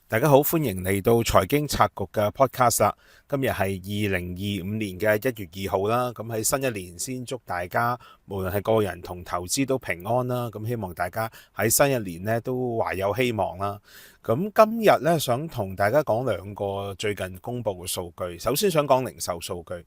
大家好，歡迎嚟到財經策局嘅 podcast 啦。今日係2025年嘅1月2號啦。咁喺新一年先祝大家無論係個人同投資都平安啦。咁希望大家喺新一年呢都懷有希望啦。咁今日呢，想同大家講兩個最近公布嘅數據。首先想講零售數據。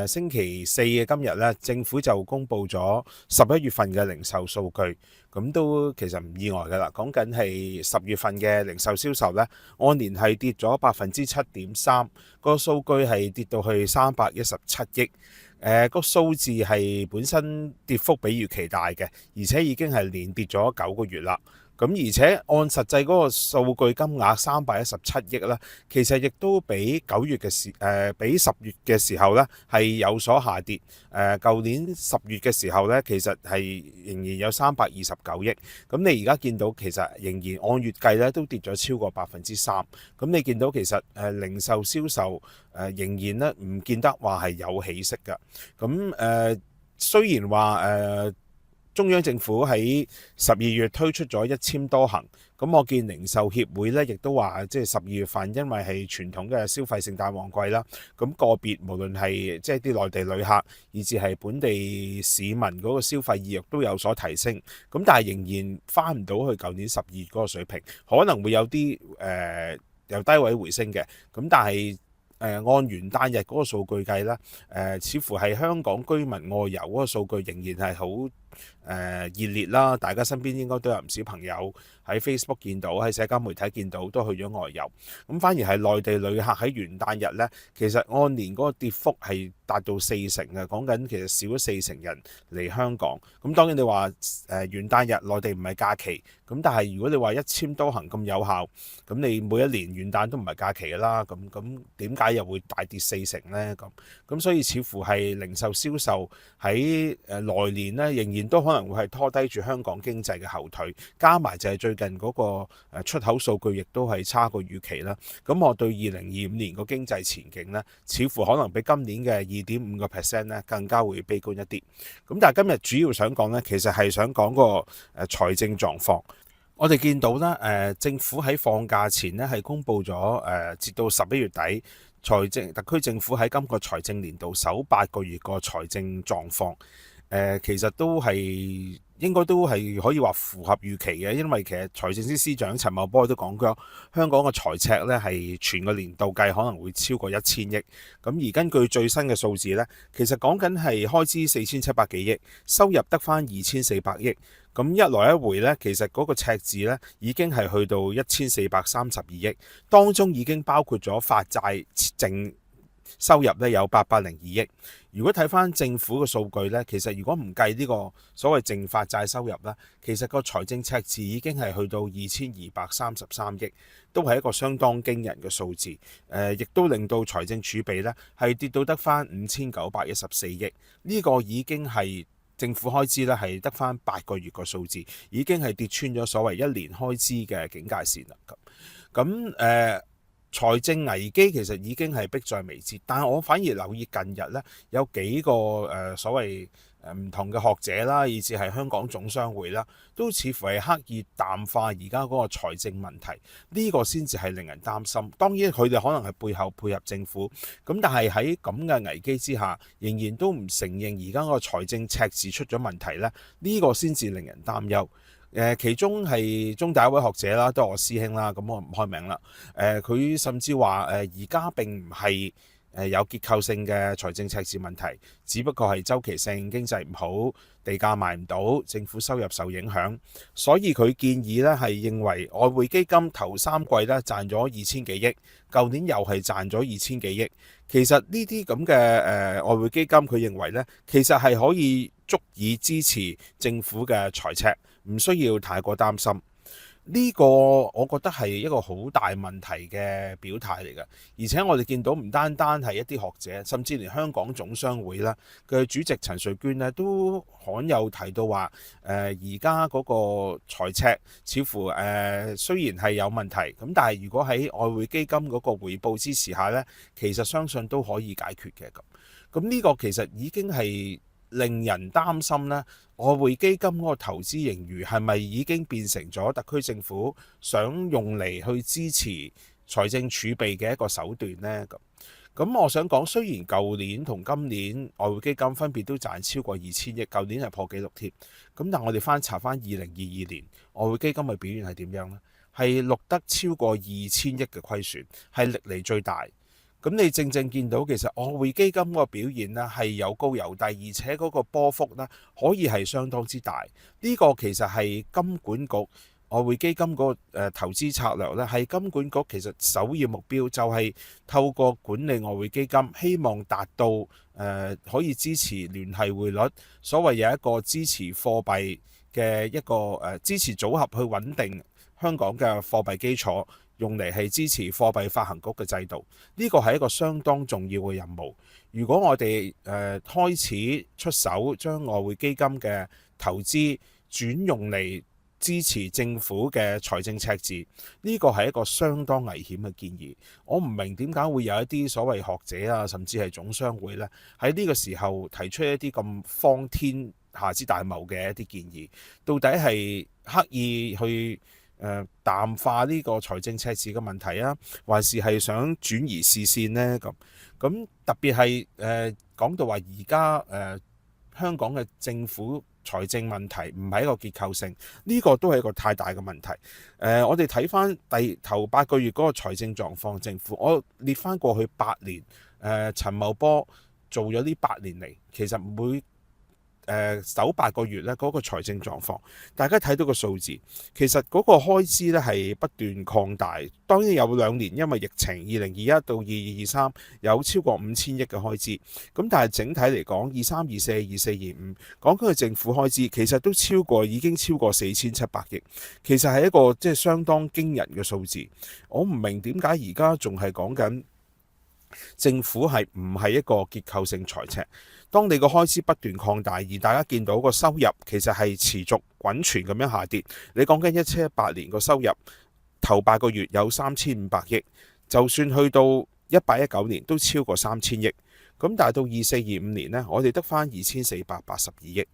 星期四嘅今日呢，政府就公布咗11月份嘅零售數據。咁都其實唔意外㗎啦。講緊係10月份嘅零售銷售呢，按年係跌咗7.3%，個數據係跌到去317億。個數字係本身跌幅比預期大嘅，而且已經係連跌咗9個月啦。咁而且按實際嗰個數據金額317億啦，其實亦都比比10月嘅時候呢係有所下跌。舊年10月嘅時候呢，其實係仍然有329億。咁你而家見到其實仍然按月計呢都跌咗超過3%。咁你見到其實零售銷售仍然呢唔見得話係有起色㗎。咁雖然話中央政府喺12月推出咗一簽多行，咁我見零售協會咧，亦都話即係12月份，因為係傳統嘅消費聖誕旺季啦，咁個別無論係即係啲內地旅客，以至係本地市民嗰個消費意欲都有所提升，咁但係仍然翻唔到去舊年12月嗰個水平，可能會有啲由低位回升嘅，咁但係按元旦日嗰個數據計啦，似乎係香港居民外遊嗰個數據仍然係好熱烈啦，大家身邊應該都有唔少朋友喺 Facebook 見到，喺社交媒體見到都去咗外遊。咁反而係內地旅客喺元旦日呢，其實按年嗰個跌幅係達到40%嘅，講緊其實少咗40%人嚟香港。咁當然你話元旦日內地唔係假期，咁但係如果你話一簽多行咁有效，咁你每一年元旦都唔係假期㗎啦，咁點解又會大跌40%呢？咁所以似乎係零售銷售喺來年呢，仍然都可能會係拖低住香港經濟嘅後腿，加埋就係最近嗰個出口數據亦都係差過預期啦。咁我對2025年個經濟前景呢，似乎可能比今年嘅2.5%呢更加會悲觀一啲。咁但係今日主要想講呢，其實係想講個財政狀況。我哋見到咧，政府喺放假前呢係公布咗截到11月底，特區政府喺今個財政年度首8個月個財政狀況。其實都係應該都係可以話符合預期嘅，因為其實財政司司長陳茂波都講過，香港嘅財赤呢係全個年度計可能會超過1000億。咁而根據最新嘅數字呢，其實講緊係開支4700幾億，收入得返2400億。咁一來一回呢，其實嗰個赤字呢已經係去到1432億，當中已經包括咗發債淨收入呢有802億。如果睇翻政府嘅數據呢，其實如果唔計呢個所謂淨發債收入呢，其實個財政赤字已經係去到2233億，都係一個相當驚人嘅數字。亦都令到財政儲備呢係跌到得翻5914億，呢個已經係政府開支呢係得翻8個月個數字，已經係跌穿咗所謂一年開支嘅警戒線啦。咁財政危機其實已經係迫在眉睫，但係我反而留意近日呢，有幾個所謂唔同嘅學者啦，以至係香港總商會啦，都似乎係刻意淡化而家嗰個財政問題，呢個先至係令人擔心。當然佢哋可能係背後配合政府，咁但係喺咁嘅危機之下，仍然都唔承認而家個財政赤字出咗問題呢，呢個先至令人擔憂。其中係中大一位學者啦，都係我師兄啦，咁我唔開名啦。佢甚至話而家並唔係有結構性嘅財政赤字問題，只不過係周期性經濟唔好，地價賣唔到，政府收入受影響。所以佢建議呢係認為外匯基金頭3季呢賺咗2000幾億，舊年又係賺咗2000幾億。其實呢啲咁嘅外匯基金，佢認為呢其實係可以足以支持政府嘅財赤，唔需要太過擔心。呢個我覺得係一個好大問題嘅表態嚟嘅，而且我哋見到唔單單係一啲學者，甚至連香港總商會啦嘅主席陳瑞娟呢都罕有提到話，而家嗰個財赤似乎雖然係有問題，咁但係如果喺外匯基金嗰個回報支持下呢，其實相信都可以解決嘅咁。咁呢個其實已經係令人擔心呢，外匯基金嗰個投資盈餘係咪已經變成咗特區政府想用嚟去支持財政儲備嘅一個手段呢？咁我想講，雖然舊年同今年外匯基金分別都賺超過2000億，舊年係破紀錄貼。咁但我哋翻查翻2022年外匯基金嘅表現係點樣呢？係錄得超過2000億嘅虧損，係歷嚟最大。咁你正正見到其實外匯基金個表現呢係有高有低，而且嗰個波幅呢可以係相當之大。呢個其實係金管局外匯基金嗰個投資策略呢，係金管局其實首要目標就係透過管理外匯基金，希望達到可以支持聯繫匯率，所謂有一個支持貨幣嘅一個支持組合去穩定香港嘅貨幣基礎，用嚟係支持貨幣發行局嘅制度。呢個係一個相當重要嘅任務。如果我哋開始出手將外匯基金嘅投資轉用嚟支持政府嘅財政赤字，呢個係一個相當危險嘅建議。我唔明點解會有一啲所謂學者啊，甚至係總商會呢，喺呢個時候提出一啲咁荒天下之大謬嘅一啲建議，到底係刻意去淡化呢個財政赤字嘅問題啊，還是係想轉移視線呢？咁特別係講到話而家香港嘅政府財政問題唔係一個結構性，呢個都係一個太大嘅問題。我哋睇翻頭8個月嗰個財政狀況，政府我列翻過去8年，陳茂波做咗呢8年嚟，其實每首8個月呢嗰個財政狀況，大家睇到個數字，其實嗰個開支呢係不斷擴大。當然有2年因為疫情，2021到2223有超過5000億嘅開支。咁但係整體嚟講，23、24、24、25講緊嘅政府開支其實都已經超過4700億，其實係一個即係相當驚人嘅數字。我唔明點解而家仲係講緊政府係唔係一個結構性財赤？當你個開支不斷擴大，而大家見到個收入其實係持續滾存咁樣下跌。你講緊17-18年個收入頭8個月有3500億，就算去到18-19年都超過3000億。咁但係到24-25年呢，我哋得返2482億。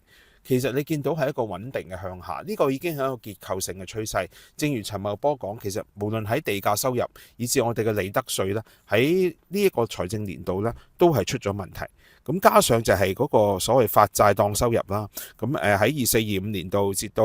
其實你見到係一個穩定嘅向下，呢個已經係一個結構性嘅趨勢。正如陳茂波講，其實無論喺地價收入，以至我哋嘅利得稅呢，喺呢一個財政年度呢，都係出咗問題。咁加上就係嗰個所謂發債當收入啦。咁喺24-25年度至到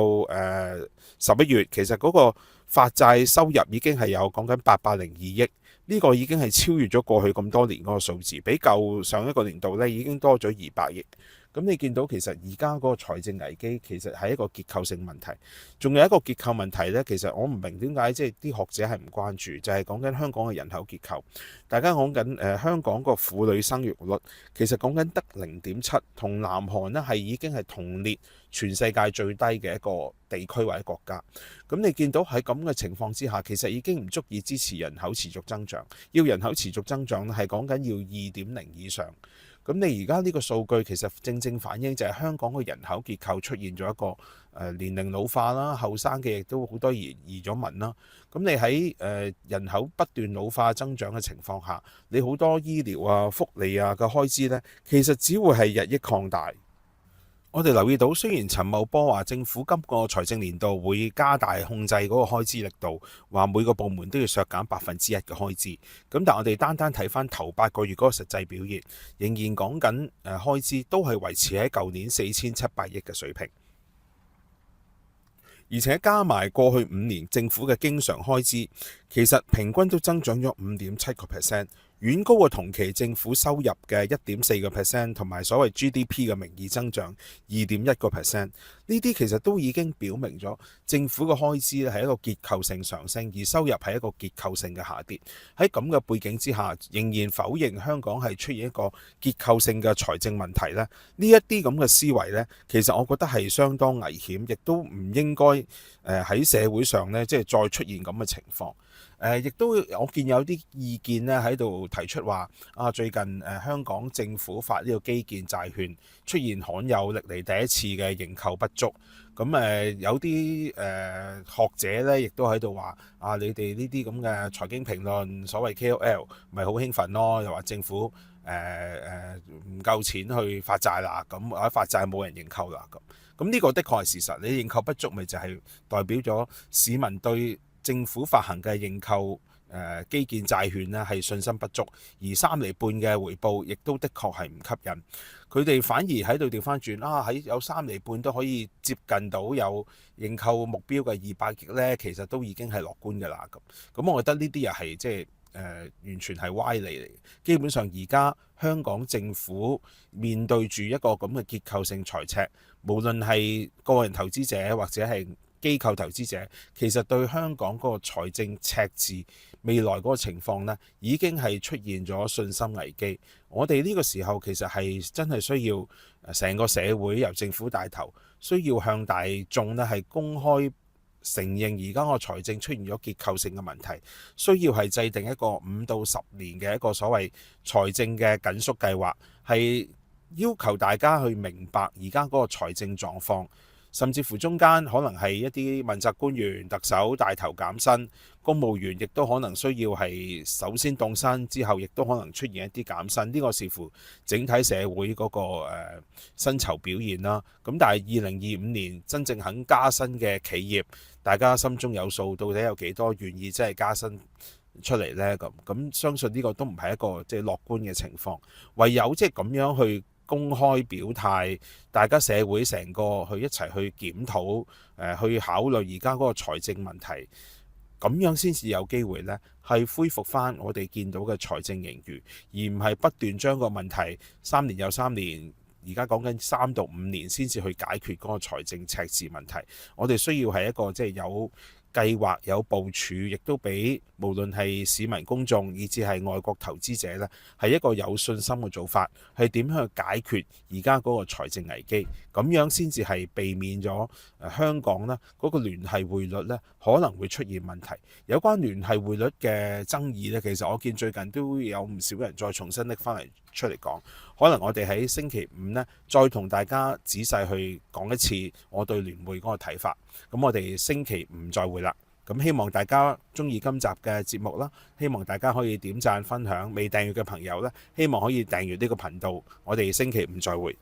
11月，其實嗰個發債收入已經係有講緊802億。呢個已經係超越咗過去咁多年嗰個數字，比舊上一個年度呢已經多咗200億。咁你見到其實而家嗰個財政危機其實係一個結構性問題，仲有一個結構問題呢。其實我唔明點解即係啲學者係唔關注，就係講緊香港嘅人口結構。大家講緊香港個婦女生育率其實講緊得0.7，同南韓呢係已經係同列全世界最低嘅一個地區或者國家。咁你見到喺咁嘅情況之下，其實已經唔足以支持人口持續增長。要人口持續增長係講緊要2.0以上。咁你而家呢個數據其實正正反映就係香港嘅人口結構出現咗一個年齡老化啦，後生嘅亦都好多移咗民啦。咁你喺人口不斷老化增長嘅情況下，你好多醫療啊、福利啊嘅開支呢，其實只會係日益擴大。我哋留意到，雖然陳茂波話政府今個財政年度會加大控制嗰個開支力度，話每個部門都要削減1%嘅開支。咁但係我哋單睇翻頭8個月嗰個實際表現，仍然講緊開支都係維持喺舊年4700億嘅水平，而且加埋過去5年政府嘅經常開支，其實平均都增長咗5.7%。遠高過同期政府收入嘅1.4%，同埋所謂 GDP 嘅名義增長2.1%。呢啲其實都已經表明咗政府嘅開支咧係一個結構性上升，而收入係一個結構性嘅下跌。喺咁嘅背景之下，仍然否認香港係出現一個結構性嘅財政問題咧。呢一啲咁嘅思維呢，其實我覺得係相當危險，亦都唔應該喺社會上呢，即係再出現咁嘅情況。亦都我見有啲意見咧喺度提出話最近香港政府發呢個基建債券出現罕有歷嚟第一次嘅認購不足。咁有啲學者咧亦都喺度話你哋呢啲咁嘅財經評論所謂 KOL 咪好興奮咯，又話政府唔夠錢去發債啦，咁或者發債冇人認購啦，咁呢個的確係事實。你認購不足，咪就係代表咗市民對政府發行嘅認購基建債券呢係信心不足，而3厘半嘅回報亦都的確係唔吸引。佢哋反而喺度調翻轉喺有3厘半都可以接近到有認購目標嘅200億呢，其實都已經係樂觀㗎啦。咁我覺得呢啲又係即係完全係歪理嚟。基本上而家香港政府面對住一個咁嘅結構性財赤，無論係個人投資者或者係機構投資者，其實對香港嗰個財政赤字未來嗰個情況呢，已經係出現咗信心危機。我哋呢個時候其實係真係需要成個社會由政府帶頭，需要向大眾呢係公開承認而家個財政出現咗結構性嘅問題，需要係制定一個5到10年嘅一個所謂財政嘅緊縮計劃，係要求大家去明白而家嗰個財政狀況。甚至乎中間可能係一啲問責官員、特首帶頭減薪，公務員亦都可能需要係首先凍薪，之後亦都可能出現一啲減薪。呢個視乎整體社會嗰個薪酬表現啦。咁但係2025年真正肯加薪嘅企業，大家心中有數，到底有幾多願意真係加薪出嚟呢？咁相信呢個都唔係一個即係樂觀嘅情況，唯有即係咁樣去公開表態，大家社會成個去一齊去檢討，去考慮而家嗰個財政問題，咁樣先至有機會呢係恢復翻我哋見到嘅財政盈餘，而唔係不斷將個問題3年又3年，而家講緊3到5年先至去解決嗰個財政赤字問題。我哋需要係一個即係有計劃有部署，亦都俾無論係市民公眾以至係外國投資者呢係一個有信心嘅做法，係點樣去解決而家嗰個財政危機，咁樣先至係避免咗香港呢嗰個聯繫匯率呢可能會出現問題。有關聯繫匯率嘅爭議呢，其實我見最近都有唔少人再重新拎翻嚟出嚟講，可能我哋喺星期5呢再同大家仔細去講一次我對聯匯嗰個睇法。咁我哋星期5再會啦。咁希望大家鍾意今集嘅節目啦，希望大家可以點讚分享，未訂閱嘅朋友呢，希望可以訂閱呢個頻道。我哋星期5再會。